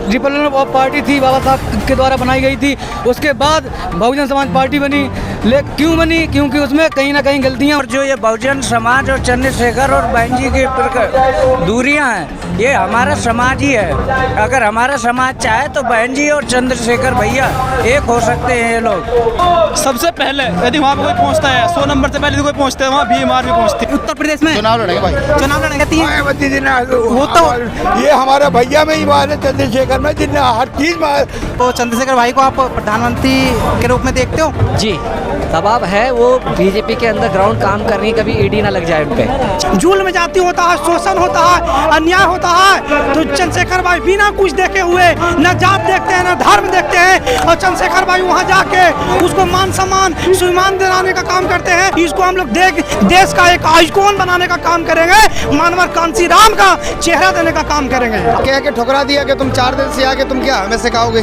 Republican party थी, बाबा साहब के द्वारा बनाई गई थी। उसके बाद बहुजन समाज पार्टी बनी। क्यों बनी? क्योंकि उसमें कहीं ना कहीं गलतियाँ। और जो ये बहुजन समाज और चंद्रशेखर और बहन जी की दूरियां हैं, ये हमारा समाज ही है। अगर हमारा समाज चाहे तो बहन जी और चंद्रशेखर भैया एक हो सकते हैं। ये लोग सबसे पहले यदि वहाँ पे कोई पहुँचता है 100 नंबर से पहले यदि कोई पहुँचते हैं, वहाँ भीम आर्मी पहुँचती है। उत्तर प्रदेश में चुनाव लड़ेंगे भाई, चुनाव लड़ेंगे। वो तो ये हमारे भैया में ही बात है, चंद्रशेखर में, जिनने हर चीज में। तो चंद्रशेखर भाई को आप प्रधानमंत्री के रूप में देखते हो? जी, दबाव है। वो बीजेपी के अंदर ग्राउंड काम कर रही है, कभी ईडी ना लग जाए उन पे। जुल्म में जाति होता है, शोषण होता है, अन्याय होता है, तो चंद्रशेखर भाई बिना कुछ देखे हुए न जात देखते हैं न धर्म देखते हैं, और चंद्रशेखर भाई वहाँ जाके उसको मान सम्मान सम्मान दिलाने का काम करते हैं। इसको हम लोग देश का एक आइकॉन बनाने का काम करेंगे, मानवर कांसी राम का चेहरा देने का काम करेंगे। कह के ठुकरा दिया कि तुम 4 दिन से आके तुम क्या हमें सिखाओगे,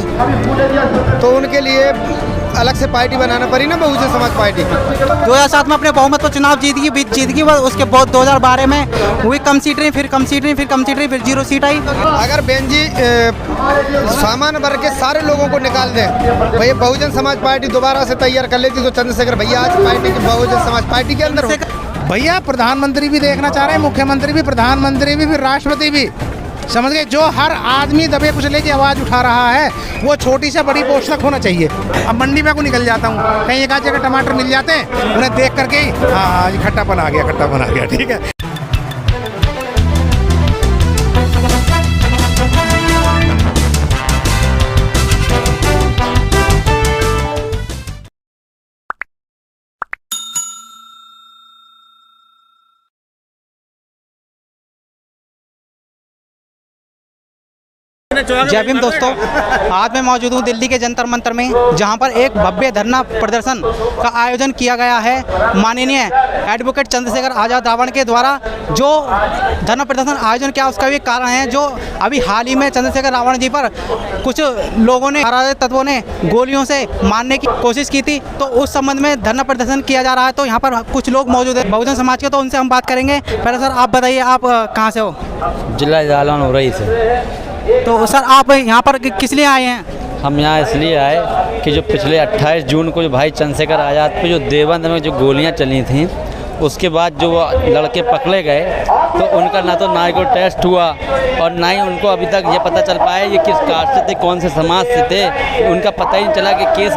तो उनके लिए अलग से पार्टी बनाना पड़ी ना, बहुजन समाज पार्टी। 2007 में अपने बहुमत को चुनाव जीत गई। उसके बाद 2012 में हुई कम सीट रही, फिर कम सीट रही, फिर कम सीट रही, फिर 0 सीट आई। अगर बहन जी सामान्य वर्ग के सारे लोगों को निकाल दें, भाई बहुजन समाज पार्टी दोबारा से तैयार कर लेती, तो चंद्रशेखर भैया आज पार्टी की बहुजन समाज पार्टी के अंदर हो। भैया प्रधानमंत्री भी देखना चाह रहे हैं, मुख्यमंत्री भी, प्रधानमंत्री भी, फिर राष्ट्रपति भी, समझ गए। जो हर आदमी दबे कुचले की आवाज़ उठा रहा है, वो छोटी से बड़ी पोस्ट तक होना चाहिए। अब मंडी में को निकल जाता हूँ, कहीं एक आध जगह टमाटर मिल जाते हैं, उन्हें देख करके ही हाँ ये खट्टापन आ गया, ठीक है। जय भीम दोस्तों, आज मैं मौजूद हूँ दिल्ली के जंतर मंतर में, जहाँ पर एक भव्य धरना प्रदर्शन का आयोजन किया गया है। माननीय एडवोकेट चंद्रशेखर आज़ाद रावण के द्वारा जो धरना प्रदर्शन आयोजन किया, उसका भी कारण है जो अभी हाल ही में चंद्रशेखर रावण जी पर कुछ लोगों ने, अराजक तत्वों ने गोलियों से मारने की कोशिश की थी। तो उस संबंध में धरना प्रदर्शन किया जा रहा है। तो यहाँ पर कुछ लोग मौजूद है बहुजन समाज के, तो उनसे हम बात करेंगे। पहले सर आप बताइए, आप कहाँ से हो? जिला जालौन हो रही से। तो सर आप यहाँ पर किस लिए आए हैं? हम यहाँ इसलिए आए कि जो पिछले 28 जून को जो भाई चंद्रशेखर आज़ाद पे जो देवबंद में जो गोलियाँ चली थीं, उसके बाद जो वो लड़के पकड़े गए, तो उनका ना तो कोई टेस्ट हुआ और ना ही उनको अभी तक ये पता चल पाया ये किस कास्ट से थे, कौन से समाज से थे। उनका पता ही नहीं चला कि केस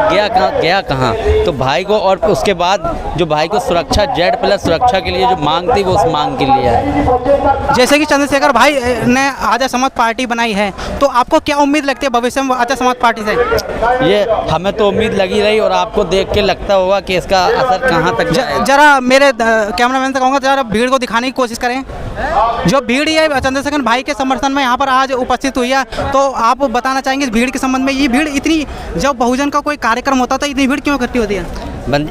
गया कहाँ। तो भाई को, और उसके बाद जो भाई को सुरक्षा Z+ सुरक्षा के लिए जो मांग थी, वो उस मांग के लिए है। जैसे कि चंद्रशेखर भाई ने आज़ाद समाज पार्टी बनाई है, तो आपको क्या उम्मीद लगती है भविष्य में आज़ाद समाज पार्टी से? ये हमें तो उम्मीद लगी रही, और आपको देख के लगता होगा कि इसका असर कहाँ तक जरा मेरे कैमरामैन से कहूँगा, जरा भीड़ को दिखाने की कोशिश करें। जो भीड़ है चंद्रशेखर भाई के समर्थन में यहाँ पर आज उपस्थित हुई है, तो आप बताना चाहेंगे इस भीड़ के संबंध में? ये भीड़ इतनी, जब बहुजन का कोई कार्यक्रम होता है तो इतनी भीड़ क्यों इकट्ठी होती है?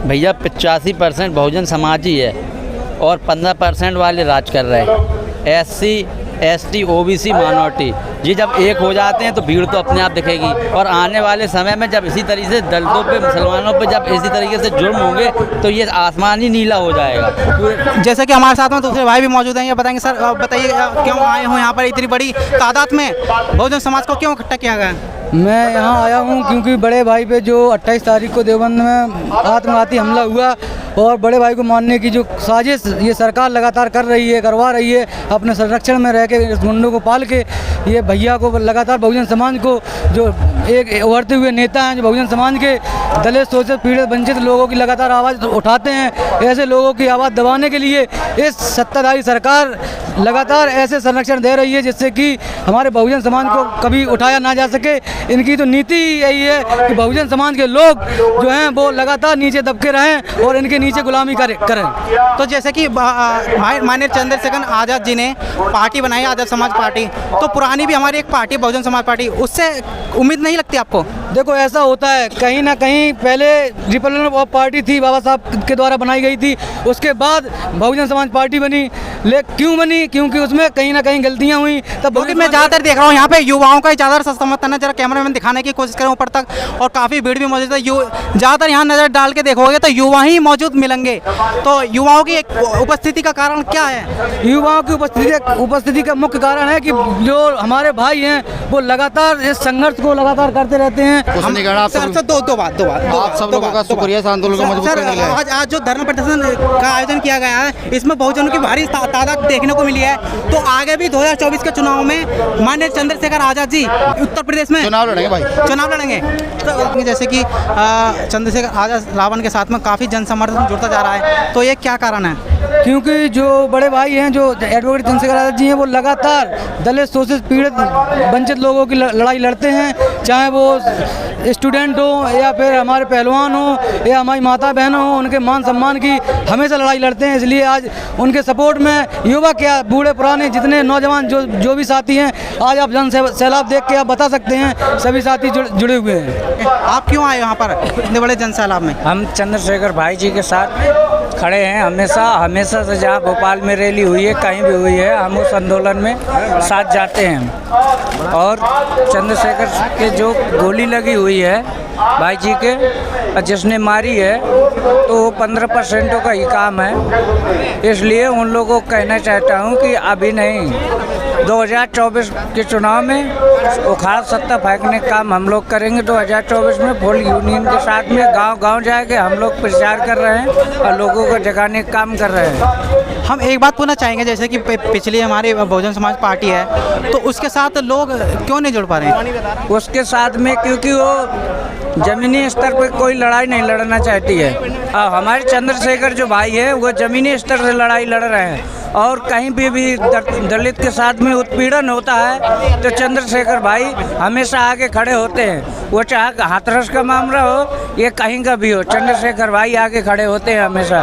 भैया 85% बहुजन समाज ही है और 15% वाले राज कर रहे हैं। SC ST OBC माइनॉरिटी, ये जब एक हो जाते हैं तो भीड़ तो अपने आप दिखेगी। और आने वाले समय में जब इसी तरीके से दलितों पे, मुसलमानों पे जब इसी तरीके से जुर्म होंगे, तो ये आसमान ही नीला हो जाएगा। जैसे कि हमारे साथ में दूसरे भाई भी मौजूद हैं, ये बताएंगे। सर बताइए, क्यों आए हो यहाँ पर इतनी बड़ी तादाद में? बहुजन समाज को क्यों इकट्ठा किया गया? मैं यहाँ आया हूँ क्योंकि बड़े भाई पे जो 28 तारीख को देवबंद में आत्मघाती हमला हुआ, और बड़े भाई को मारने की जो साजिश ये सरकार लगातार करवा रही है, अपने संरक्षण में रह के इस गुंडों को पाल के, ये भैया को लगातार बहुजन समाज को, जो एक उभरते हुए नेता हैं जो बहुजन समाज के दलित, शोषित, पीड़ित, वंचित लोगों की लगातार आवाज़ उठाते हैं, ऐसे लोगों की आवाज़ दबाने के लिए इस सत्ताधारी सरकार लगातार ऐसे संरक्षण दे रही है जिससे कि हमारे बहुजन समाज को कभी उठाया ना जा सके। इनकी तो नीति यही है कि बहुजन समाज के लोग जो हैं वो लगातार नीचे दबके रहें और इनके नीचे गुलामी करें। तो जैसे कि माननीय चंद्रशेखर आज़ाद जी ने पार्टी बनाई, आज़ाद समाज पार्टी, तो पुरानी भी हमारी एक पार्टी बहुजन समाज पार्टी, उससे उम्मीद नहीं लगती आपको? देखो ऐसा होता है, कहीं ना कहीं पहले रिपब्लिकन पार्टी थी, बाबा साहब के द्वारा बनाई गई थी, उसके बाद बहुजन समाज पार्टी बनी। क्यों बनी? क्योंकि उसमें कहीं ना कहीं गलतियां हुई। तब क्योंकि मैं ज़्यादातर देख रहा हूँ यहाँ पे युवाओं का ज़्यादा समर्थन है। जरा कैमरामैन दिखाने की कोशिश करें ऊपर तक, और काफ़ी भीड़ भी मौजूद है। ज़्यादातर यहाँ नज़र डाल के देखोगे तो युवा ही मौजूद मिलेंगे। तो युवाओं की एक उपस्थिति का कारण क्या है? युवाओं की उपस्थिति का मुख्य कारण है कि जो हमारे भाई हैं वो लगातार इस संघर्ष को लगातार करते रहते हैं। सर दो बात आप सब लोगों का शुक्रिया इस आंदोलन को मजबूत करने के लिए। आज जो धरना प्रदर्शन का आयोजन किया गया है, इसमें बहुजनों की भारी तादाद देखने को मिली है। तो आगे भी 2024 के चुनाव में माननीय चंद्रशेखर आजाद जी उत्तर प्रदेश में चुनाव लड़ेंगे भाई, चुनाव लड़ेंगे। तो जैसे कि चंद्रशेखर आजाद रावण के साथ में काफ़ी जनसमर्थन जुड़ता जा रहा है, तो ये क्या कारण है? क्योंकि जो बड़े भाई हैं, जो एडवोकेट चंद्रशेखर आजाद जी हैं, वो लगातार दलित शोषित पीड़ित वंचित लोगों की लड़ाई लड़ते हैं। चाहे वो स्टूडेंट हो या फिर हमारे पहलवान हो या हमारी माता बहन हो, उनके मान सम्मान की हमेशा लड़ाई लड़ते हैं। इसलिए आज उनके सपोर्ट में युवा क्या, बूढ़े पुराने जितने नौजवान जो भी साथी हैं, आज आप जन सैलाब देख के आप बता सकते हैं सभी साथी जुड़े हुए हैं। आप क्यों आए यहाँ पर इतने बड़े जन सैलाब में? हम चंद्रशेखर भाई जी के साथ खड़े हैं हमेशा से। जहाँ भोपाल में रैली हुई है, कहीं भी हुई है, हम उस आंदोलन में साथ जाते हैं। और चंद्रशेखर के जो गोली लगी हुई है भाई जी के, जिसने मारी है, तो वो 15% का ही काम है। इसलिए उन लोगों को कहना चाहता हूँ कि अभी नहीं, 2024 के चुनाव में उखाड़ सत्ता फेंकने का काम हम लोग करेंगे। 2024 में फुल यूनियन के साथ में गांव-गांव जाके हम लोग प्रचार कर रहे हैं और लोगों को जगाने का काम कर रहे हैं। हम एक बात पूछना चाहेंगे, जैसे कि पिछली हमारी बहुजन समाज पार्टी है, तो उसके साथ लोग क्यों नहीं जुड़ पा रहे हैं? उसके साथ में क्योंकि वो ज़मीनी स्तर पर कोई लड़ाई नहीं लड़ना चाहती है। हमारे चंद्रशेखर जो भाई है, वो ज़मीनी स्तर से लड़ाई लड़ रहे हैं। और कहीं भी दलित के साथ में उत्पीड़न होता है तो चंद्रशेखर भाई हमेशा आगे खड़े होते हैं। वो चाहे हाथरस का मामला हो या कहीं का भी हो, चंद्रशेखर भाई आगे खड़े होते हैं हमेशा।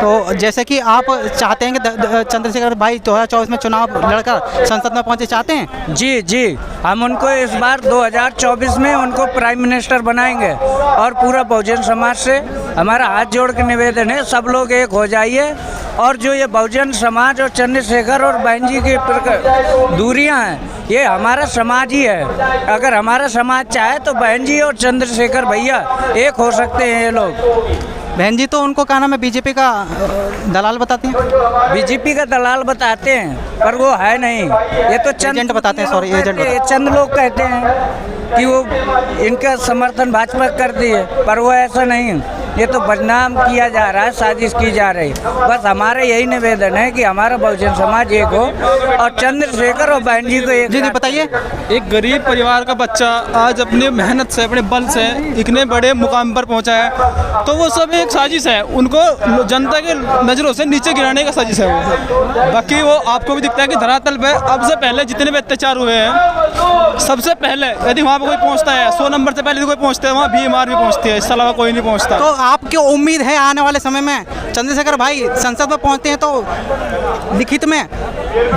तो जैसे कि आप चाहते हैं कि चंद्रशेखर भाई 2024 में चुनाव लड़कर संसद में पहुंचे चाहते हैं? जी, हम उनको इस बार 2024 में उनको प्राइम मिनिस्टर बनाएंगे। और पूरा बहुजन समाज से हमारा हाथ जोड़ के निवेदन है, सब लोग एक हो जाइए। और जो ये बहुजन समाज और चंद्रशेखर और बहन जी की दूरियां हैं, ये हमारा समाज ही है। अगर हमारा समाज चाहे तो बहन जी और चंद्रशेखर भैया एक हो सकते हैं। ये लोग, बहन जी तो उनको कहना मैं बीजेपी का दलाल बताते हैं। बीजेपी का दलाल बताते हैं, पर वो है नहीं। ये तो एजेंट बताते हैं, सॉरी एजेंट। चंद लोग कहते हैं कि वो इनका समर्थन भाजपा कर दिए, पर वो ऐसा नहीं। ये तो बदनाम किया जा रहा है, साजिश की जा रही। बस हमारा यही निवेदन है कि हमारा बहुजन समाज एक हो और चंद्रशेखर और बहन जी को एक। जी बताइए। एक गरीब परिवार का बच्चा आज अपनी मेहनत से, अपने बल से इतने बड़े मुकाम पर पहुंचा है, तो वो सब एक साजिश है। उनको जनता के नज़रों से नीचे गिराने का साजिश है वो। बाकी वो आपको भी दिखता है कि धरातल पे अब से पहले जितने भी अत्याचार हुए हैं, सबसे पहले यदि वहाँ पर कोई पहुँचता है, 100 नंबर से पहले कोई पहुँचता है, वहाँ भीम भी पहुँचती है, इसके अलावा कोई नहीं पहुँचता। तो आपकी उम्मीद है आने वाले समय में चंद्रशेखर भाई संसद में पहुंचते हैं तो लिखित में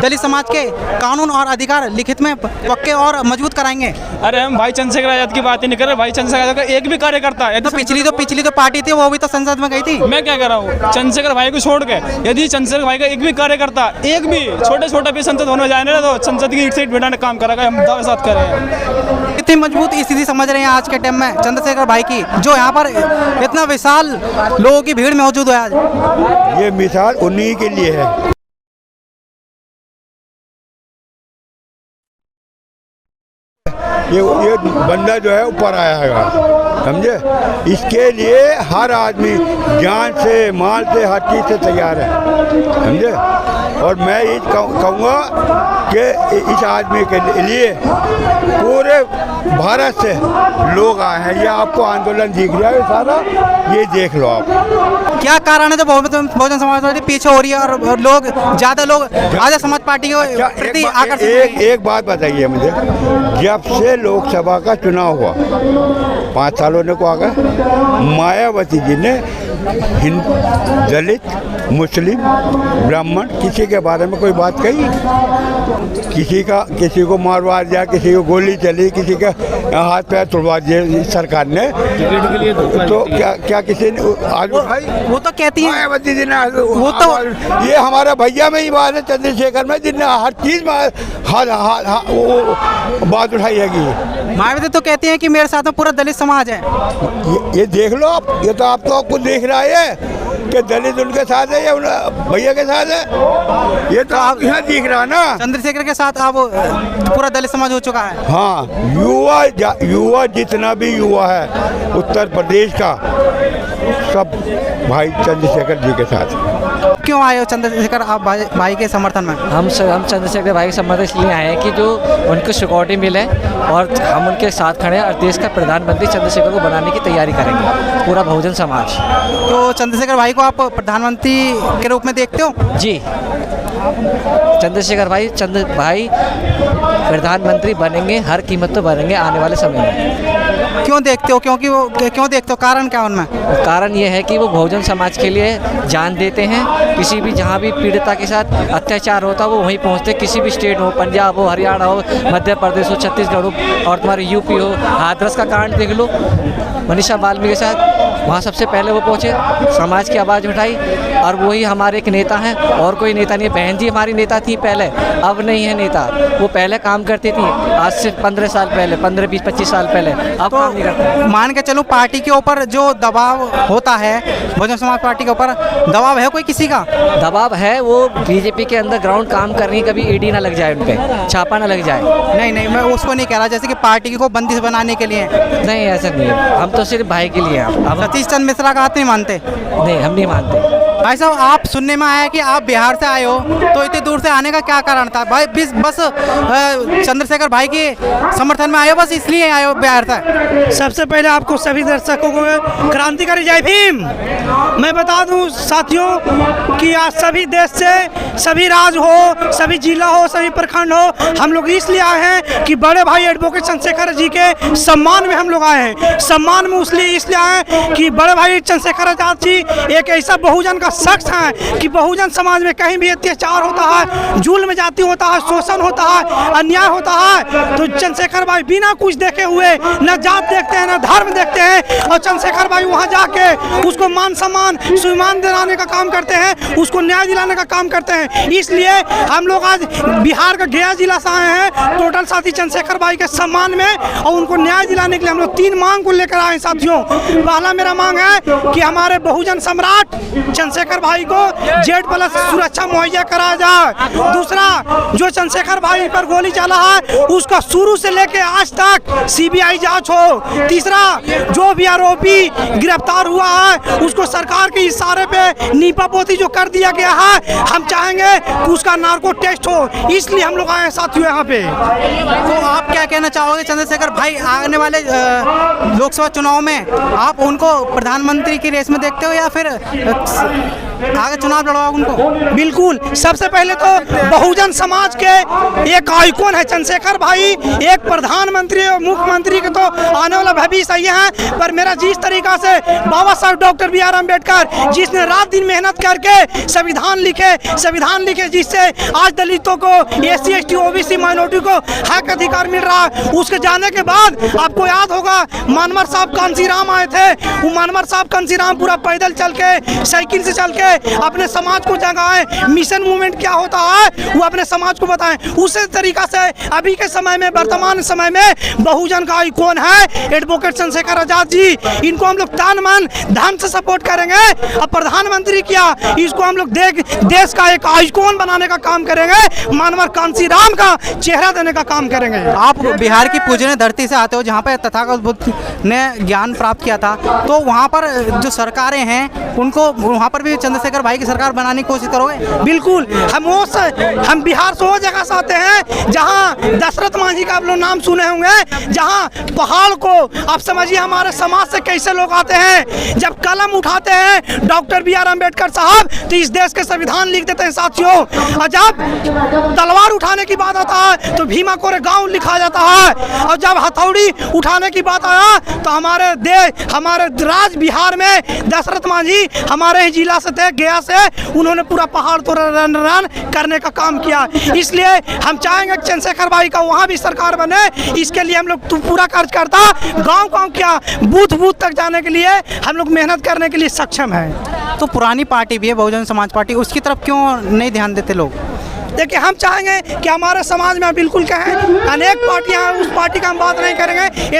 दलित समाज के कानून और अधिकार लिखित में पक्के और मजबूत कराएंगे? अरे हम भाई चंद्रशेखर आजाद की बात ही नहीं कर रहे। भाई चंद्रशेखर आजाद का एक भी कार्यकर्ता है तो पिछली तो पार्टी थी, वो भी तो संसद में गई थी। मैं क्या कर रहा हूँ, चंद्रशेखर भाई को छोड़ के यदि चंद्रशेखर भाई का एक भी कार्यकर्ता, एक भी छोटा भी संसद होने जाए ना, तो संसद की सीट बैठाने काम करेगा, हम दावे साथ कर रहे हैं। कितनी मजबूत स्थिति समझ रहे हैं आज के टाइम में चंद्रशेखर भाई की, जो यहाँ पर इतना विशाल लोगों की भीड़ मौजूद है आज? ये मिसाल उन्हीं के लिए है। ये बंदा जो है ऊपर आया है, समझे? इसके लिए हर आदमी जान से, माल से, हर चीज़ से तैयार है, समझे? और मैं ये कहूँगा कि इस आदमी के लिए पूरे भारत से लोग आए हैं। ये आपको आंदोलन दिख रहा है सारा, ये देख लो आप। क्या कारण है जो बहुजन समाज पार्टी पीछे हो रही है और लोग ज़्यादा लोग आजाद समाज पार्टी को प्रति आकर्षित? एक बात बताइए मुझे, जब से लोकसभा का चुनाव हुआ 5 साल होने को आ गए, मायावती जी ने हिंदू, दलित, मुस्लिम, ब्राह्मण किसी के बारे में कोई बात कही? किसी को मारवा दिया, किसी को गोली चली, किसी के हाथ पैर तोड़वा दिए सरकार ने। तो क्या किसी ने आज भाई वो तो कहती है वो तो ये हमारा भैया में ही बात है, चंद्रशेखर में, जिनने हर चीज में वो बात उठाई है। मायावती तो कहती हैं कि मेरे साथ में पूरा दलित समाज है। ये देख लो आप, ये तो आप तो कुछ देख रहा है कि दलित उनके साथ है या भैया के साथ है, ये तो आप यहाँ दिख रहा ना। चंद्रशेखर के साथ अब पूरा दलित समाज हो चुका है। हाँ, युवा जितना भी युवा है उत्तर प्रदेश का, सब भाई चंद्रशेखर जी के साथ। क्यों आए हो चंद्रशेखर आप भाई के समर्थन में? हम चंद्रशेखर भाई के समर्थन इसलिए आए हैं कि जो उनको सिक्योरिटी मिले और हम उनके साथ खड़े हैं और देश का प्रधानमंत्री चंद्रशेखर को बनाने की तैयारी करेंगे, पूरा बहुजन समाज। तो चंद्रशेखर भाई को आप प्रधानमंत्री के रूप में देखते हो? जी, चंद्रशेखर भाई प्रधानमंत्री बनेंगे, हर कीमत पर बनेंगे आने वाले समय में। क्यों देखते हो? क्यों देखते हो? कारण क्या उनमें? कारण ये है कि वो बहुजन समाज के लिए जान देते हैं। किसी भी जहाँ भी पीड़िता के साथ अत्याचार होता है वो वहीं पहुँचते, किसी भी स्टेट हो, पंजाब हो, हरियाणा हो, मध्य प्रदेश हो, छत्तीसगढ़ हो और तुम्हारे यूपी हो। हाथरस का कांड देख लो, मनीषा बाल्मीकि के साथ वहाँ सबसे पहले वो पहुँचे, समाज की आवाज़ उठाई और वही हमारे एक नेता हैं, और कोई नेता नहीं है। बहन जी हमारी नेता थी पहले, अब नहीं है नेता। वो पहले काम करती थी, आज से 15 साल पहले, 15, 20, 25 साल पहले, अब तो काम नहीं करते। मान के चलो पार्टी के ऊपर जो दबाव होता है, बहुजन समाज पार्टी के ऊपर दबाव है कोई किसी का? दबाव है, वो बीजेपी के अंदर ग्राउंड काम कर रही है, कभी ईडी ना लग जाए उन पे, छापा ना लग जाए। नहीं, मैं उसको नहीं कह रहा, जैसे कि पार्टी को बंदिश बनाने के लिए। नहीं, ऐसा नहीं है, हम तो सिर्फ भाई के लिए हैं। अब सतीश चंद्र मिश्रा का हाथ नहीं मानते? नहीं, हम नहीं मानते। भाई साहब, आप सुनने में आया कि आप बिहार से आए हो, तो इतनी दूर से आने का क्या कारण था भाई? बस चंद्रशेखर भाई के समर्थन में आए हो, बस इसलिए आए हो बिहार से? सबसे पहले आपको सभी दर्शकों को क्रांतिकारी जय भीम। मैं बता दूं साथियों कि आज सभी देश से, सभी राज्य हो, सभी जिला हो, सभी प्रखंड हो, हम लोग इसलिए आए हैं कि बड़े भाई एडवोकेट चंद्रशेखर जी के सम्मान में हम लोग आए हैं। सम्मान में इसलिए आए हैं कि बड़े भाई चंद्रशेखर आजाद जी एक ऐसा बहुजन का शख्स है कि बहुजन समाज में कहीं भी अत्याचार होता है, जुल्म जाति होता है, शोषण होता है, अन्याय होता है, तो चंद्रशेखर भाई बिना कुछ देखे हुए न जात देखते हैं, न धर्म देखते हैं, और चंद्रशेखर भाई वहां जाके उसको मान सम्मान सम्मान दिलाने का काम करते हैं, उसको न्याय दिलाने का काम करते हैं। इसलिए हम लोग आज बिहार का गया जिला से आए हैं टोटल साथी चंद्रशेखर भाई के सम्मान में, और उनको न्याय दिलाने के लिए हम लोग 3 मांग को लेकर आए साथियों। पहला मेरा मांग है कि हमारे बहुजन सम्राट चंद्रशेखर भाई को Z+ सुरक्षा मुहैया कराया जाए। दूसरा, जो चंद्रशेखर भाई पर गोली चला है उसका शुरू से लेके आज तक CBI जांच हो। तीसरा, जो भी आरोपी गिरफ्तार हुआ है उसको सरकार के इशारे पे नीपा पोती जो कर दिया गया है, हम चाहेंगे कि उसका नार्को टेस्ट हो। इसलिए हम लोग आए हैं साथियों यहाँ पे। तो आप क्या कहना चाहोगे चंद्रशेखर भाई आने वाले लोकसभा चुनाव में आप उनको प्रधानमंत्री की रेस में देखते हो या फिर आगे चुनाव लड़वाओगे उनको? बिल्कुल, सबसे पहले तो बहुजन समाज के एक आइकॉन है चंद्रशेखर भाई, एक प्रधानमंत्री और मुख्यमंत्री के तो आने वाला भविष्य ये है। पर मेरा जिस तरीका से बाबा साहब डॉक्टर BR अम्बेडकर जिसने रात दिन मेहनत करके संविधान लिखे जिससे आज दलितों को, SC ST OBC माइनॉरिटी को हक अधिकार मिल रहा है, उसके जाने के बाद आपको याद होगा मनमर साहब कांसीराम आए थे। वो मनमर साहब कांसीराम पूरा पैदल चल के, साइकिल से चल के अपने समाज को जगाएं, मिशन मूवमेंट क्या होता है वो अपने समाज को बताएं। उसी तरीका से अभी के समय में, वर्तमान समय में बहुजन का आइकॉन है एडवोकेट चंद्रशेखर आजाद जी। इनको हम लोग तन मन धन से सपोर्ट करेंगे। अब प्रधानमंत्री क्या, इसको हम लोग देश का एक आइकॉन बनाने का काम करेंगे, मानवर कांसीराम का चेहरा देने का काम करेंगे। आप बिहार की पूजनीय धरती से आते हो जहाँ पे तथागत बुद्ध ने ज्ञान प्राप्त किया था, तो वहाँ पर जो सरकारें हैं उनको वहाँ पर भी चंद्रशेखर चंद्रशेखर भाई की सरकार बनाने की कोशिश करोगे? बिल्कुल। हम बिहार से वो जगह से आते हैं जहाँ दशरथ मांझी का आप लोग नाम सुने होंगे, जहाँ पहाड़ को आप समझिए हमारे समाज से कैसे लोग आते हैं, जब कलम उठाते हैं डॉक्टर बी आर अम्बेडकर साहब तो इस देश के संविधान लिख देते हैं साथियों, और जब तलवार उठाने की बात आता है तो भीमा कोरे गाँव लिखा जाता है, और जब हथौड़ी उठाने की बात आया तो हमारे राज बिहार में दशरथ मांझी हमारे ही जिला से थे, गया से, उन्होंने पूरा पहाड़ तो रन करने का काम किया। इसलिए हम चाहेंगे कि चंद्रशेखर भाई का वहाँ भी सरकार बने, इसके लिए हम लोग पूरा कार्यकर्ता गांव क्या बूथ तक जाने के लिए हम लोग मेहनत करने के लिए सक्षम हैं। तो पुरानी पार्टी भी है बहुजन समाज पार्टी, उसकी तरफ क्यों नहीं ध्यान देते लोग? देखिए हम चाहेंगे कि हमारे समाज में बिल्कुल कहें अनेक पार्टियां हैं, उस पार्टी का हम बात नहीं करेंगे,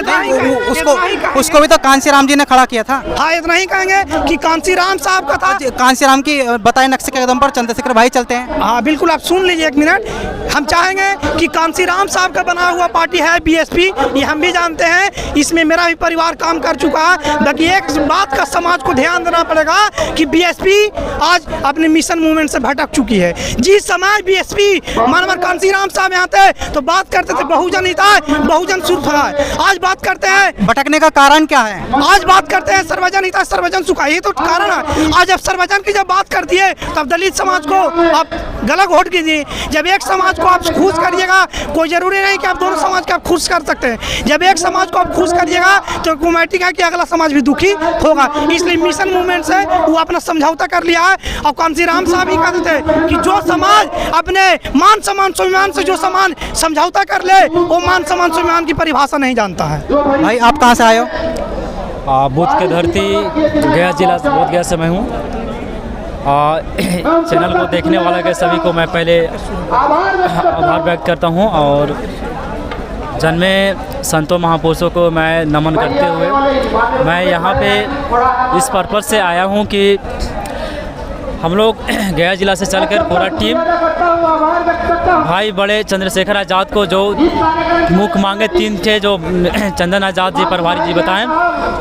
उसको भी तो कांसीराम जी ने खड़ा किया था। हाँ, इतना ही कहेंगे कि कांसीराम साहब का था। कांसीराम की बताए नक्शे के कदम पर चंद्रशेखर भाई चलते हैं। हाँ बिल्कुल, आप सुन लीजिए एक मिनट। हम चाहेंगे कि कांसीराम साहब का बना हुआ पार्टी है बीएसपी, ये हम भी जानते हैं, इसमें मेरा भी परिवार काम कर चुका है। बाकी एक बात का समाज को ध्यान देना पड़ेगा कि बीएसपी आज अपने मिशन मूवमेंट से भटक चुकी है। जिस समय बीएसपी मानवर कांसीराम साहब यहाँ थे तो बात करते थे बहुजन हित है, बहुजन सुख है। आज बात करते हैं भटकने का कारण क्या है? आज बात करते हैं सर्वजन हित, सर्वजन सुख, ये तो कारण है। आज जब सर्वजन की जब बात करती है तब दलित समाज को आप गलत वोट कीजिए। जब एक समाज को आप खुश करिएगा, कोई जरूरी नहीं कि आप दोनों समाज को आप खुश कर सकते हैं। जब एक समाज को आप खुश करिएगा तो ऑटोमेटिक है कि अगला समाज भी दुखी होगा। इसलिए मिशन मूवमेंट से वो अपना समझौता कर लिया है। और कांसीराम साहब ही कहते थे कि जो समाज अपने मान सम्मान स्वाभिमान से जो समान समझौता कर ले वो मान सम्मान स्वाभिमान की परिभाषा नहीं जानता है। भाई आप कहाँ से आए हो? बुद्ध की धरती गया जिला बोध गया से मैं हूँ। चैनल को देखने वाला के सभी को मैं पहले आभार व्यक्त करता हूँ, और जन्मे संतों महापुरुषों को मैं नमन करते हुए मैं यहाँ पे इस पर्पज़ से आया हूँ कि हम लोग गया जिला से चलकर पूरा टीम भाई बड़े चंद्रशेखर आज़ाद को जो मुख्य मांगे 3 थे, जो चंदन आज़ाद जी प्रभारी जी बताएं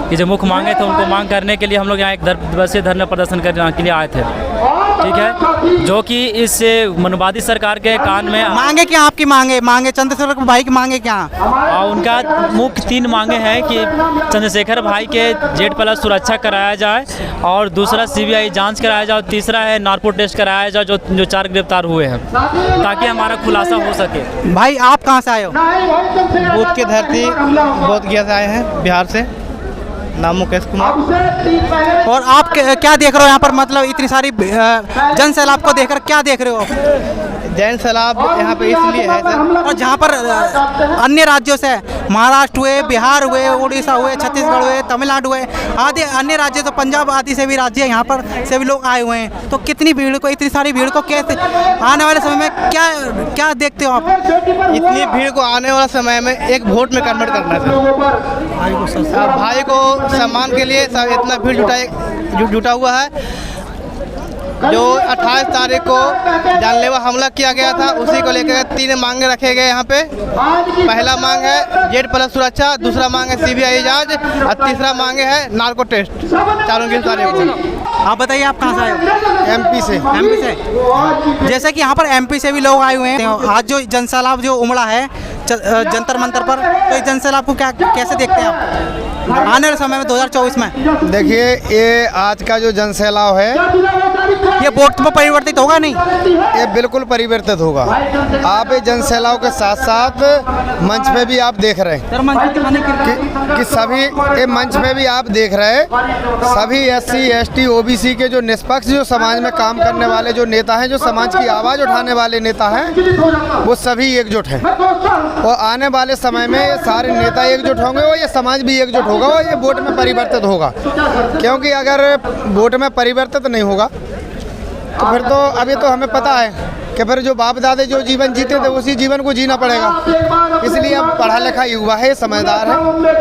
कि जो मुख्य मांगे थे उनको मांग करने के लिए हम लोग यहाँ एक दिवसीय धरना प्रदर्शन करने के लिए आए थे। ठीक है, जो कि इस मनुवादी सरकार के कान में मांगे क्या आपकी मांगे चंद्रशेखर भाई की मांगे क्या? उनका मुख्य 3 मांगे हैं कि चंद्रशेखर भाई के Z+ सुरक्षा कराया जाए, और दूसरा CBI जांच कराया जाए, और तीसरा है नार्को टेस्ट कराया जाए जो 4 गिरफ्तार हुए हैं, ताकि हमारा खुलासा हो सके। भाई आप कहाँ से आए हो? बुद्ध की धरती बोध गया से आए हैं, बिहार से। नाम मुकेश कुमार। और आप क्या देख रहे हो यहाँ पर, मतलब इतनी सारी जन सैलाब को देखकर क्या देख रहे हो? जैन सैलाब यहाँ पे इसलिए है सर, और जहाँ पर अन्य राज्यों से महाराष्ट्र हुए, बिहार हुए, उड़ीसा हुए, छत्तीसगढ़ हुए, तमिलनाडु हुए, आदि अन्य राज्य, तो पंजाब आदि से भी राज्य यहाँ पर से भी लोग आए हुए हैं, तो कितनी भीड़ को, इतनी सारी भीड़ को कैसे आने वाले समय में क्या देखते हो आप? इतनी भीड़ को आने वाले समय में एक वोट में कन्वर्ट करना है। भाई को सम्मान के लिए सब इतना भीड़ जुटा हुआ है। जो 28 तारीख को जानलेवा हमला किया गया था, उसी को लेकर 3 मांगे रखे गए यहाँ पे। पहला मांग है Z+ सुरक्षा, दूसरा मांग है CBI जांच, और तीसरा मांगे है नार्को टेस्ट। 4 गिरफ्तारी को। आप बताइए आप कहाँ से आए हो? MP से। MP से। जैसे कि यहाँ पर MP से भी लोग आए हुए हैं, आज जो जनसैलाब जो उमड़ा है जंतर मंतर पर, तो इस जनसैलाब को कैसे देखते हैं आप आने वाले समय में 2024 में? देखिए, ये आज का जो जनसैलाब है ये वोट में परिवर्तित होगा नहीं? ये बिल्कुल परिवर्तित होगा। आप इस जनसैलाब के साथ साथ मंच पे भी आप देख रहे हैं कि सभी ये मंच पे भी आप देख रहे हैं, सभी SC ST OBC के जो निष्पक्ष जो समाज में काम करने वाले जो नेता हैं, जो समाज की आवाज़ उठाने वाले नेता हैं, वो सभी एकजुट हैं। और आने वाले समय में ये सारे नेता एकजुट होंगे और ये समाज भी एकजुट होगा और ये वोट में परिवर्तित होगा। क्योंकि अगर वोट में परिवर्तित नहीं होगा तो फिर तो अभी तो हमें पता है कि फिर जो बाप दादे जो जीवन जीते थे उसी जीवन को जीना पड़ेगा। इसलिए अब पढ़ा लिखा युवा है, समझदार है,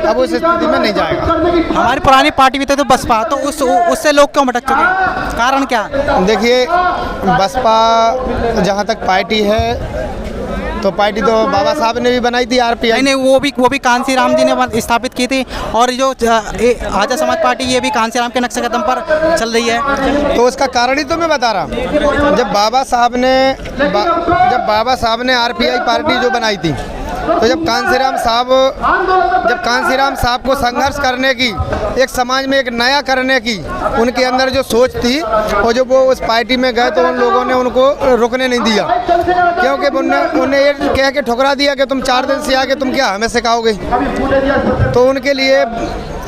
अब उस स्थिति में नहीं जाएगा। हमारी पुरानी पार्टी भी तो बसपा, तो उससे लोग क्यों भटक चुके हैं? कारण क्या? देखिए, बसपा जहाँ तक पार्टी है तो पार्टी तो बाबा साहब ने भी बनाई थी आरपीआई। नहीं, वो भी कांसी राम जी ने स्थापित की थी, और जो आजाद समाज पार्टी ये भी कांसी राम के नक्शे कदम पर चल रही है। तो उसका कारण ही तो मैं बता रहा हूँ। जब बाबा साहब ने आरपीआई पार्टी जो बनाई थी, तो जब कांसीराम साहब को संघर्ष करने की, एक समाज में एक नया करने की उनके अंदर जो सोच थी, और जब वो उस पार्टी में गए तो उन लोगों ने उनको रुकने नहीं दिया, क्योंकि उन्हें ये कह के ठुकरा दिया कि तुम 4 दिन से आके तुम क्या हमें सिखाओगे। तो उनके लिए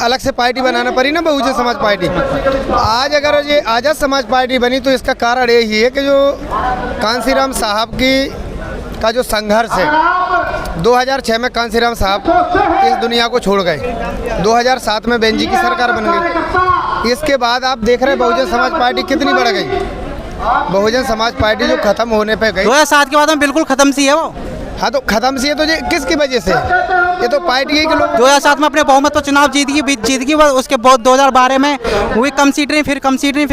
अलग से पार्टी बनाना पड़ी ना, बहुजन समाज पार्टी। आज अगर ये आजाद समाज पार्टी बनी तो इसका कारण यही है कि जो कांसीराम साहब का जो संघर्ष है, 2006 में कांसीराम साहब इस दुनिया को छोड़ गए, 2007 में बेंजी की सरकार बन गई। इसके बाद आप देख रहे हैं बहुजन समाज पार्टी कितनी बढ़ गई। बहुजन समाज पार्टी जो खत्म होने पे गई, 2007 के बाद में बिल्कुल खत्म सी है वो। हाँ, तो खत्म सी है तो ये किसकी वजह से? ये तो पार्टी के लोग 2007 में अपने बहुमत पर चुनाव जीत गई। उसके बाद 2012 में हुई कम सीट रही, फिर कम सीट रही,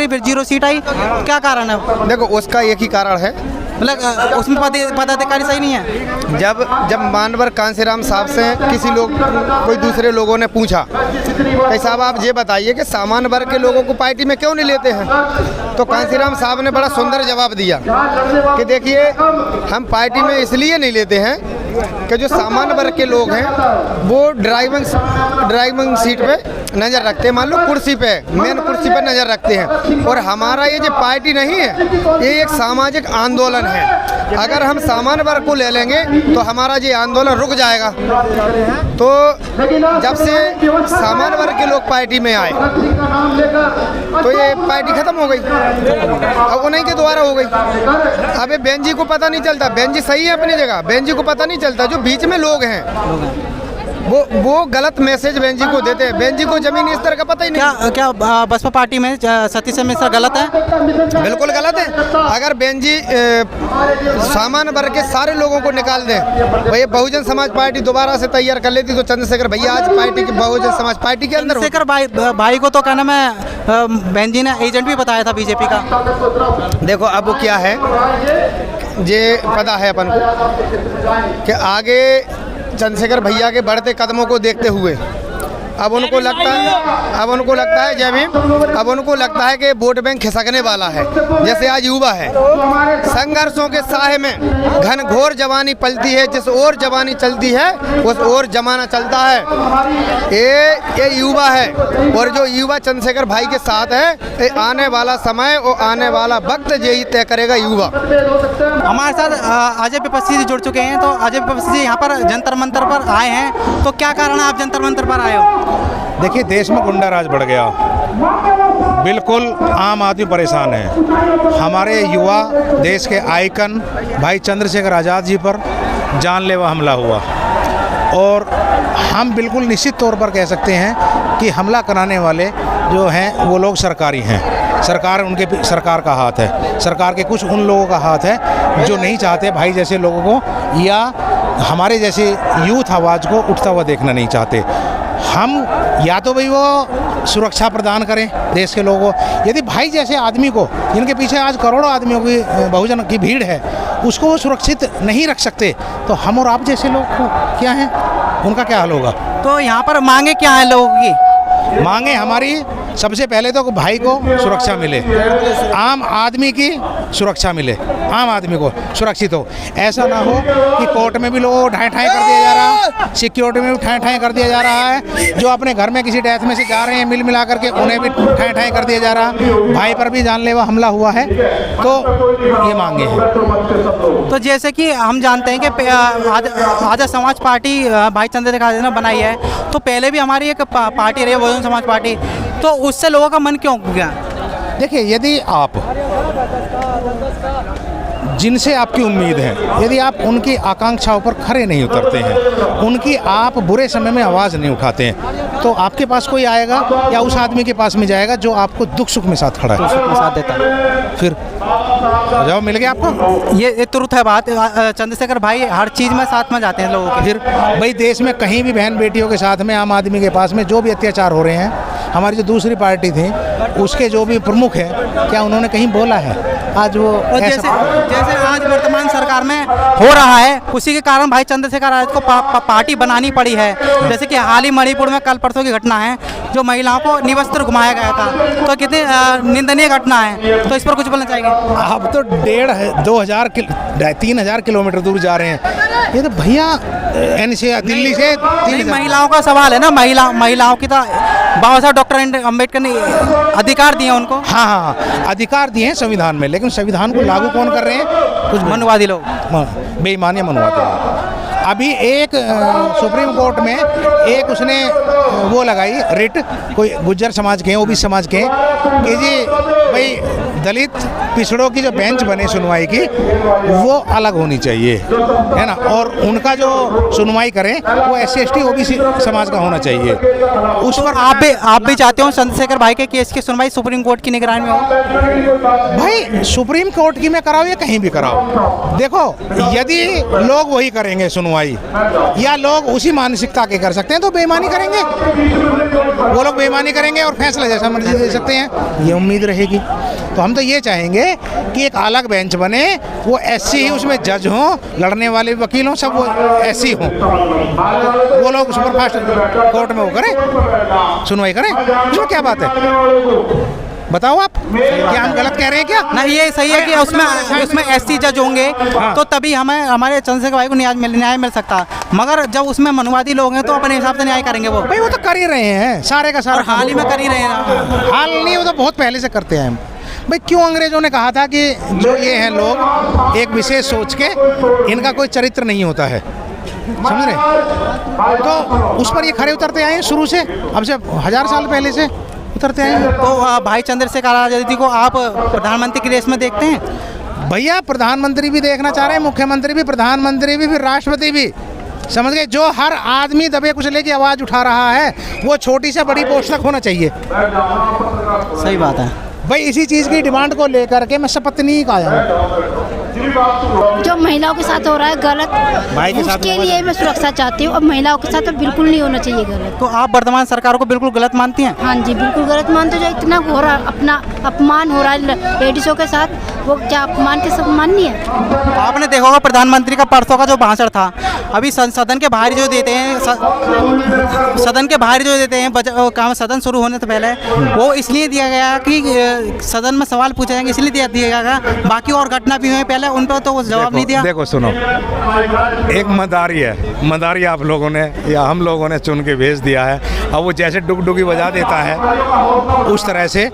फिर 0 सीट आई। क्या कारण है? देखो, उसका एक ही कारण है, मतलब उसमें पदाधिकारी सही नहीं है। जब मानवर कांसीराम साहब से कोई दूसरे लोगों ने पूछा कि साहब आप ये बताइए कि सामान्य वर्ग के लोगों को पार्टी में क्यों नहीं लेते हैं, तो कांसीराम साहब ने बड़ा सुंदर जवाब दिया कि देखिए, हम पार्टी में इसलिए नहीं लेते हैं कि जो सामान्य वर्ग के लोग हैं वो ड्राइविंग सीट पे नज़र रखते हैं, मान लो कुर्सी पे, मेन कुर्सी पे नज़र रखते हैं। और हमारा ये जो पार्टी नहीं है, ये एक सामाजिक आंदोलन है। अगर हम सामान्य वर्ग को ले लेंगे तो हमारा ये आंदोलन रुक जाएगा। तो जब से सामान्य वर्ग के लोग पार्टी में आए तो ये पार्टी खत्म हो गई, अब उन्हीं के द्वारा हो गई। अबे बेंजी को पता नहीं चलता, बेंजी सही है अपनी जगह, बेंजी को पता नहीं चलता जो बीच में लोग हैं वो गलत मैसेज बेंजी को देते हैं। बेंजी को जमीनी स्तर का पता ही नहीं। क्या बसपा पार्टी में सतीश मिश्रा गलत है? बिल्कुल गलत है। अगर बेंजी सामान्य वर्ग के सारे लोगों को निकाल दें, भाई बहुजन समाज पार्टी दोबारा से तैयार कर लेती तो चंद्रशेखर भैया आज पार्टी की बहुजन समाज पार्टी के अंदर। चंद्रशेखर भाई को तो कहना मैं बेंजी ने एजेंट भी बताया था बीजेपी का। देखो अब वो क्या है, ये पता है अपन को कि आगे चंद्रशेखर भैया के बढ़ते कदमों को देखते हुए अब उनको लगता है जय भीम, अब उनको लगता है कि वोट बैंक खिसकने वाला है। जैसे आज युवा है, संघर्षों के साहे में घनघोर जवानी पलती है, जिस ओर जवानी चलती है उस ओर जमाना चलता है। ये युवा है, और जो युवा चंद्रशेखर भाई के साथ है, ये आने वाला समय और आने वाला वक्त यही तय करेगा युवा। हमारे साथ अजय विपस्सी जी जुड़ चुके हैं। तो अजय विपस्सी जी यहाँ पर जंतर मंतर पर आए हैं, तो क्या कारण है आप जंतर मंतर पर आए हो? देखिए, देश में गुंडा राज बढ़ गया, बिल्कुल आम आदमी परेशान है। हमारे युवा देश के आइकन भाई चंद्रशेखर आज़ाद जी पर जानलेवा हमला हुआ, और हम बिल्कुल निश्चित तौर पर कह सकते हैं कि हमला कराने वाले जो हैं वो लोग सरकारी हैं। सरकार का हाथ है, सरकार के कुछ उन लोगों का हाथ है जो नहीं चाहते भाई जैसे लोगों को या हमारे जैसे यूथ आवाज़ को उठता हुआ देखना नहीं चाहते। हम या तो भाई वो सुरक्षा प्रदान करें देश के लोगों को, यदि भाई जैसे आदमी को, जिनके पीछे आज करोड़ों आदमियों की बहुजन की भीड़ है, उसको वो सुरक्षित नहीं रख सकते, तो हम और आप जैसे लोग को क्या हैं, उनका क्या हाल होगा? तो यहाँ पर मांगे क्या है लोगों की? मांगे हमारी सबसे पहले तो भाई को सुरक्षा मिले, आम आदमी की सुरक्षा मिले, आम आदमी को सुरक्षित हो। ऐसा ना हो कि कोर्ट में भी लोगों को ठाई ठाई कर दिया जा रहा है, सिक्योरिटी में भी ठाई ठाई कर दिया जा रहा है, जो अपने घर में किसी डेथ में से जा रहे हैं मिल मिला करके उन्हें भी ठाई ठाई कर दिया जा रहा है। भाई पर भी जानलेवा हमला हुआ है, तो ये मांगे हैं। तो जैसे कि हम जानते हैं कि आजाद समाज पार्टी भाई चंद्रशेखर आज़ाद ने बनाई है, तो पहले भी हमारी एक पार्टी रही है बहुजन समाज पार्टी, तो उससे लोगों का मन क्यों गया? देखिए, यदि आप जिनसे आपकी उम्मीद है, यदि आप उनकी आकांक्षाओं पर खरे नहीं उतरते हैं, उनकी आप बुरे समय में आवाज़ नहीं उठाते हैं, तो आपके पास कोई आएगा या उस आदमी के पास में जाएगा जो आपको दुख सुख में साथ खड़ा है, सुख में साथ देता है। फिर जवाब मिल गया आपको। ये तुरंत है बात। चंद्रशेखर भाई हर चीज़ में साथ में जाते हैं लोगों के। फिर भाई देश में कहीं भी बहन बेटियों के साथ में आम आदमी के पास में जो भी अत्याचार हो रहे हैं हमारी जो दूसरी पार्टी थी उसके जो भी प्रमुख हैं, क्या उन्होंने कहीं बोला है? आज वो और जैसे आज वर्तमान सरकार में हो रहा है, उसी के कारण भाई चंद्रशेखर आजाद को पार्टी बनानी पड़ी है। जैसे कि हाल ही मणिपुर में कल परसों की घटना है, जो महिलाओं को निवस्त्र घुमाया गया था, तो कितनी निंदनीय घटना है, तो इस पर कुछ बोलना चाहेंगे? अब तो 3,000 किलोमीटर दूर जा रहे हैं। ये तो भैया दिल्ली से 3,000 महिलाओं का सवाल है ना, महिलाओं की तो बाबा साहब डॉक्टर अम्बेडकर ने अधिकार दिए उनको। हाँ, अधिकार दिए हैं संविधान में, लेकिन संविधान को लागू कौन कर रहे हैं? कुछ मनुवादी लोग, बेईमान या मनुवादी लोग। अभी एक सुप्रीम कोर्ट में एक उसने वो लगाई रिट, कोई गुज्जर समाज के, ओबीसी समाज के, कि जी भाई दलित पिछड़ों की जो बेंच बने सुनवाई की वो अलग होनी चाहिए, है ना, और उनका जो सुनवाई करें वो SC ST ओबीसी समाज का होना चाहिए। उस पर आप भी चाहते हो चंद्रशेखर भाई के केस की सुनवाई सुप्रीम कोर्ट की निगरानी में हो? भाई सुप्रीम कोर्ट की में कराओ या कहीं भी कराओ, देखो यदि लोग वही करेंगे सुनवाई, या लोग उसी मानसिकता के कर सकते हैं तो बेईमानी करेंगे, वो लोग बेईमानी करेंगे और फैसला जैसा मर्जी दे सकते हैं, ये उम्मीद रहेगी। तो हम तो ये चाहेंगे कि एक अलग बेंच बने, वो SC ही उसमें जज हों, लड़ने वाले वकील हों, सब वो SC हों, वो लोग सुपरफास्ट कोर्ट में वो करें, सुनवाई करें, इसमें क्या बात है? बताओ आप, क्या हम गलत कह रहे हैं क्या? नहीं, ये सही है कि उसमें SC जज होंगे, हाँ। तो तभी हमारे चंद्रशेखर भाई को न्याय मिल सकता, मगर जब उसमें मनुवादी लोग हैं तो अपने हिसाब से न्याय करेंगे वो। भाई वो तो कर ही रहे हैं, सारे का सारा हाल ही में कर ही रहे हैं ना। हाल नहीं, वो तो बहुत पहले से करते हैं। भाई क्यों अंग्रेजों ने कहा था कि जो ये हैं लोग एक विशेष सोच के, इनका कोई चरित्र नहीं होता है, समझ रहे? तो उस पर ये खरे उतरते आए हैं शुरू से, अब से 1000 साल पहले से उतरते आए हैं। तो भाई चंद्रशेखर आजाद जी को आप प्रधानमंत्री की रेस में देखते हैं? भैया प्रधानमंत्री भी देखना चाह रहे हैं, मुख्यमंत्री भी, प्रधानमंत्री भी, फिर राष्ट्रपति भी, समझ गए? जो हर आदमी दबे कुचले की आवाज़ उठा रहा है वो छोटी से बड़ी पोस्ट तक होना चाहिए। सही बात है भाई, इसी चीज़ की डिमांड को लेकर के मैं शपथ नहीं आया हूँ। जो महिलाओं के साथ हो रहा है गलत, भाई के साथ उसके लिए मैं सुरक्षा चाहती हूँ, और महिलाओं के साथ तो बिल्कुल नहीं होना चाहिए गलत। तो आप वर्तमान सरकार को बिल्कुल गलत मानती हैं? हाँ जी, बिल्कुल गलत मानते। जो इतना हो रहा अपना अपमान हो रहा है लेडीज़ों के साथ, वो क्या अपमान के सम्मान नहीं है? आपने देखा होगा प्रधानमंत्री का परसों का जो भाषण था, अभी सदन के बाहर जो देते हैं, सदन के बाहर जो देते हैं सदन शुरू होने से पहले, वो इसलिए दिया गया कि सदन में सवाल पूछे जाएंगे, इसलिए दिया गया। बाकी और घटना भी हुई पहले, उन पर तो जवाब नहीं दिया। देखो सुनो, एक मदारी है, मदारी आप लोगों ने या हम लोगों ने चुन के भेज दिया है। अब वो जैसे डुगडुगी बजा देता है, उस तरह से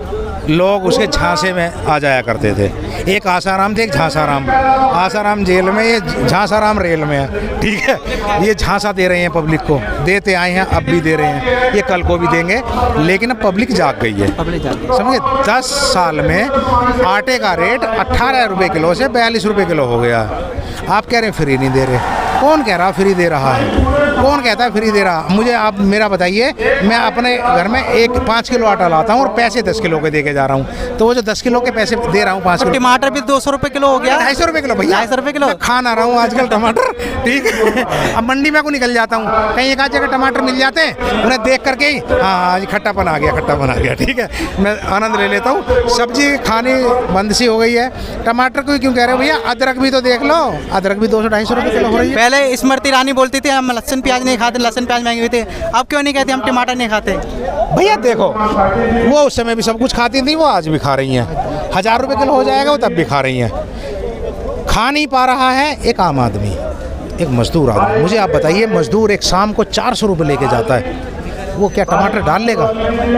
लोग उसके झांसे में आ जाया करते थे। एक आसाराम थे, एक झांसाराम। आसाराम जेल में, ये झांसाराम रेल में है, ठीक है? ये झांसा दे रहे हैं पब्लिक को, देते आए हैं, अब भी दे रहे हैं, ये कल को भी देंगे, लेकिन अब पब्लिक जाग गई है, समझे? 10 साल में आटे का रेट 18 रुपये किलो से 42 रुपये किलो हो गया। आप कह रहे हैं फ्री नहीं दे रहे। कौन कह रहा फ्री दे रहा है? कौन कहता है फ्री दे रहा? मुझे आप मेरा बताइए, मैं अपने घर में 5 किलो आटा लाता हूँ और पैसे 10 किलो के दे के जा रहा हूँ, तो वो जो 10 किलो के पैसे दे रहा हूँ, 5 किलो। टमाटर भी 200 रुपये किलो हो गया, 250 रुपये किलो भैया, 250 रुपये किलो खा ना रहा हूँ आजकल टमाटर, ठीक है? अब मंडी में को निकल जाता हूँ, कहीं एक आध जगह टमाटर मिल जाते हैं, उन्हें देख करके ही हाँ खट्टापन आ गया, ठीक है, मैं आनंद ले लेता हूँ। सब्जी खाने बंद सी हो गई है, टमाटर को क्यों कह रहे हो भैया? अदरक भी तो देख लो, अदरक भी 200-250 रुपये किलो हो रही है। पहले स्मृति ईरानी बोलती थी हम लहसुन प्याज नहीं खाते, लहसुन प्याज महंगे हुए थे। अब क्यों नहीं कहते हम टमाटर नहीं खाते? भैया देखो, वो उस समय भी सब कुछ खाती थी, वो आज भी खा रही हैं। 1000 रुपये किलो हो जाएगा वो तब भी खा रही हैं। खा नहीं पा रहा है एक आम आदमी, एक मजदूर आदमी। मुझे आप बताइए, मजदूर एक शाम को 400 रुपये लेके जाता है, वो क्या टमाटर डाल लेगा?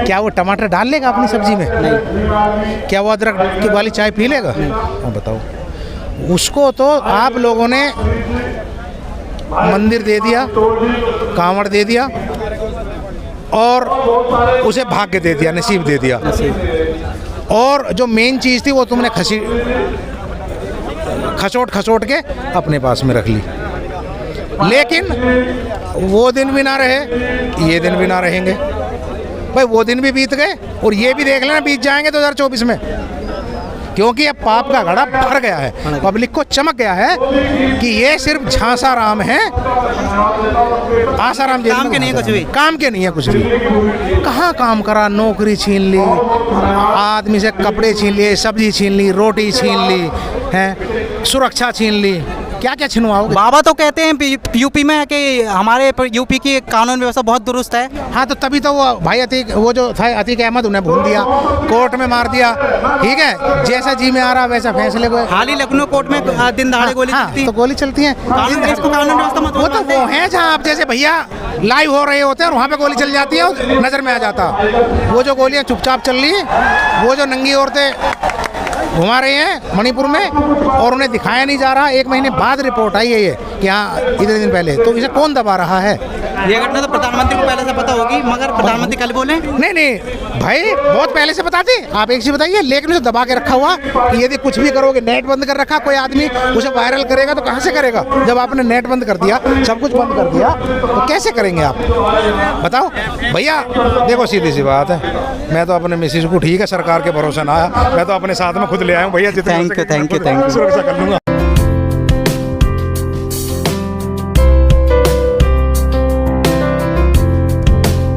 क्या वो टमाटर डाल लेगा अपनी सब्जी में? नहीं। क्या वो अदरक की वाली चाय पी लेगा? हाँ बताओ। उसको तो आप लोगों ने मंदिर दे दिया, कांवड़ दे दिया, और उसे भाग्य दे दिया, नसीब दे दिया, और जो मेन चीज़ थी वो तुमने खसोट के अपने पास में रख ली। लेकिन वो दिन भी ना रहे, ये दिन भी ना रहेंगे। भाई वो दिन भी बीत गए, और ये भी देख लेना बीत जाएंगे 2024 में, क्योंकि अब पाप का घड़ा भर गया है, पब्लिक को चमक गया है कि ये सिर्फ झांसा राम है, आसाराम जेल काम के नहीं है कुछ भी। काम के नहीं है कुछ भी। कहाँ काम करा, नौकरी छीन ली, आदमी से कपड़े छीन लिए, सब्जी छीन ली, रोटी छीन ली है, सुरक्षा छीन ली, क्या क्या छिनवाओगे। बाबा तो कहते हैं यूपी में कि हमारे यूपी की कानून व्यवस्था बहुत दुरुस्त है। हाँ तो तभी तो वो भाई अतीक, वो जो था अतीक अहमद, उन्हें भूल दिया, कोर्ट में मार दिया, ठीक है, जैसा जी में आ रहा वैसा फैसले को। हाल ही लखनऊ कोर्ट में दिन दहाड़े गोली चलती है। तो गोली चलती है, कानून व्यवस्था मत वो तो वो है जहाँ आप जैसे भैया लाइव हो रहे होते हैं और वहाँ पे गोली चल जाती है और नजर में आ जाता। वो जो गोलियाँ चुपचाप चल रही है, वो जो नंगी औरतें घुमा रहे हैं मणिपुर में और उन्हें दिखाया नहीं जा रहा, 1 महीने बाद रिपोर्ट आई है ये कि हाँ इतने दिन पहले, तो इसे कौन दबा रहा है। ये घटना तो प्रधानमंत्री को पहले से पता होगी, मगर प्रधानमंत्री कल बोले नहीं भाई, बहुत पहले से बता दी। आप एक चीज बताइए, लेकिन उसे दबा के रखा हुआ कि यदि कुछ भी करोगे, नेट बंद कर रखा, कोई आदमी उसे वायरल करेगा तो कहाँ से करेगा। जब आपने नेट बंद कर दिया, सब कुछ बंद कर दिया, तो कैसे करेंगे आप बताओ भैया। देखो सीधी सी बात है, मैं तो अपने मिसेज को, ठीक है सरकार के भरोसे ना आया, मैं तो अपने साथ में खुद ले आया हूँ भैया, जितना थैंक यू सुरक्षा कर लूंगा।